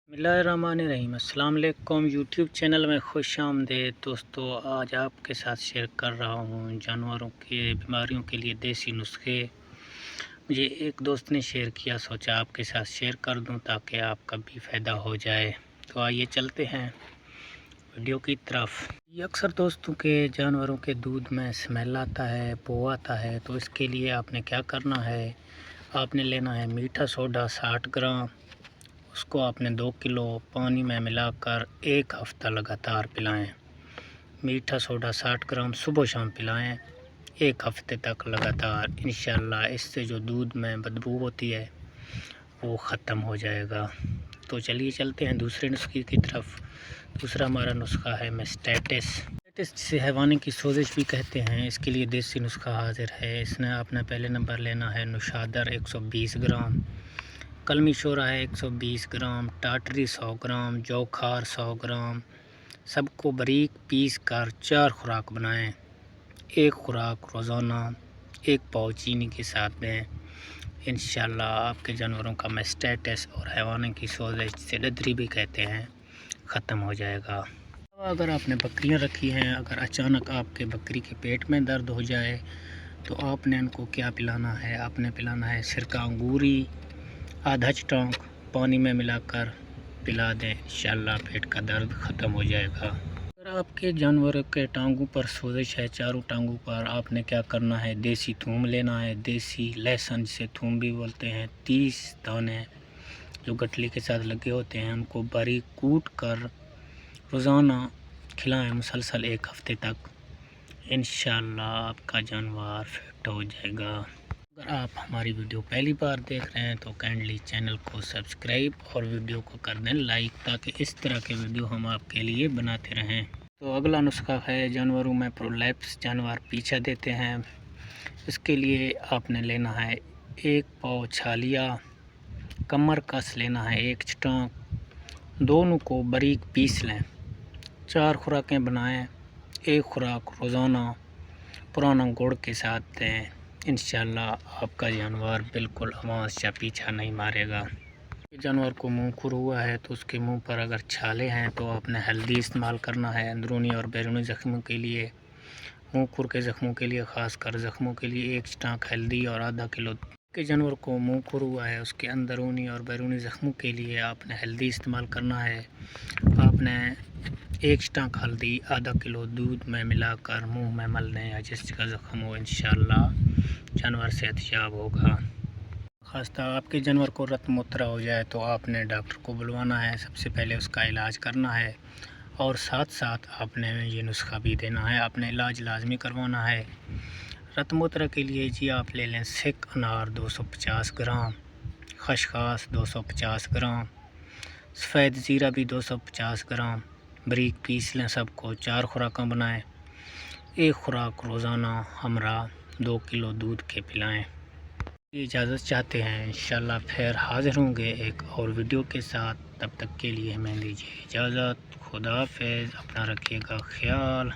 बिस्मिल्लाहिर्रहमानिर्रहीम। अस्सलाम वालेकुम। यूट्यूब चैनल में खुश आमदीद दोस्तों। आज आपके साथ शेयर कर रहा हूँ जानवरों के बीमारियों के लिए देसी नुस्खे। मुझे एक दोस्त ने शेयर किया, सोचा आपके साथ शेयर कर दूँ ताकि आपका भी फ़ायदा हो जाए। तो आइए चलते हैं वीडियो की तरफ। ये अक्सर दोस्तों के जानवरों के दूध में स्मेल आता है, बो आता है। तो इसके लिए आपने क्या करना है, आपने लेना है मीठा सोडा 60 ग्राम। उसको आपने 2 किलो पानी में मिलाकर 1 हफ़्ता लगातार पिलाएं। मीठा सोडा 60 ग्राम सुबह शाम पिलाएं 1 हफ़्ते तक लगातार। इंशाल्लाह इससे जो दूध में बदबू होती है वो ख़त्म हो जाएगा। तो चलिए चलते हैं दूसरे नुस्खे की तरफ। दूसरा हमारा नुस्खा है मेस्टाइटिस, जिसे हैवानी की सोजिश भी कहते हैं। इसके लिए देसी नुस्खा हाजिर है। इसने आपने पहले नंबर लेना है नुशादर 120 ग्राम, कलमी शोरा है 120 ग्राम, टाटरी 100 ग्राम, जोखार 100 ग्राम। सबको बारीक पीस कर 4 खुराक बनाएं। 1 खुराक रोज़ाना 1 पाव चीनी के साथ दें। इंशाल्लाह आपके जानवरों का मेस्टाइटिस और हैवानी की सोजिश, जिसे ददरी भी कहते हैं, ख़त्म हो जाएगा। अगर आपने बकरियां रखी हैं, अगर अचानक आपके बकरी के पेट में दर्द हो जाए तो आपने उनको क्या पिलाना है, आपने पिलाना है सिरका अंगूरी आधा चटांक पानी में मिलाकर पिला दें। इंशाल्लाह पेट का दर्द ख़त्म हो जाएगा। अगर आपके जानवर के टांगों पर सोजिश है, चारों टांगों पर, आपने क्या करना है, देसी थूम लेना है, देसी लहसुन जिसे थूम भी बोलते हैं। 30 दाने जो गठली के साथ लगे होते हैं उनको बारीक कूट कर रोज़ाना खिलाएं मुसलसल 1 हफ़्ते तक। इंशाल्लाह आपका जानवर फिट हो जाएगा। अगर आप हमारी वीडियो पहली बार देख रहे हैं तो काइंडली चैनल को सब्सक्राइब और वीडियो को कर दें लाइक, ताकि इस तरह के वीडियो हम आपके लिए बनाते रहें। तो अगला नुस्खा है जानवरों में प्रोलैप्स, जानवर पीछा देते हैं। इसके लिए आपने लेना है 1 पाव छालिया, कमर कस लेना है 1 चटांक, दोनों को बारीक पीस लें। 4 खुराकें बनाएं। 1 खुराक रोज़ाना पुराना गुड़ के साथ दें। इंशाल्लाह आपका जानवर बिल्कुल आवाज़ या पीछा नहीं मारेगा। जानवर को मुंह खुर हुआ है तो उसके मुंह पर अगर छाले हैं तो आपने हल्दी इस्तेमाल करना है अंदरूनी और बैरूनी ज़ख्मों के लिए। मुंह खुर के ज़ख्मों के लिए, ख़ासकर ज़ख्मों के लिए 1 चटांक हल्दी और आधा किलो के जानवर को मुंह खुर हुआ है उसके अंदरूनी और बैरूनी ज़ख्मों के लिए आपने हल्दी इस्तेमाल करना है। आपने 1 चटांक हल्दी आधा किलो दूध में मिलाकर मुंह में मल दें या जिस जगह ज़ख्म हो। इंशाल्लाह जानवर सेहतयाब होगा। खासता आपके जानवर को रक्त मूत्रा हो जाए तो आपने डॉक्टर को बुलवाना है, सबसे पहले उसका इलाज करना है और साथ साथ आपने ये नुस्खा भी देना है। आपने इलाज लाजमी करवाना है। रक्त मूत्रा के लिए जी आप ले लें सिक अनार 250 ग्राम, खसखस 250 ग्राम, सफ़ेद ज़ीरा भी 250 ग्राम, बारीक पीस लें। सबको 4 खुराकें बनाएं। 1 खुराक रोज़ाना हमरा 2 किलो दूध के पिलाएं। इजाज़त चाहते हैं, इंशाल्लाह फिर हाज़िर होंगे एक और वीडियो के साथ। तब तक के लिए हमें दीजिए इजाज़त। खुदा हाफ़िज़। अपना रखिएगा ख्याल।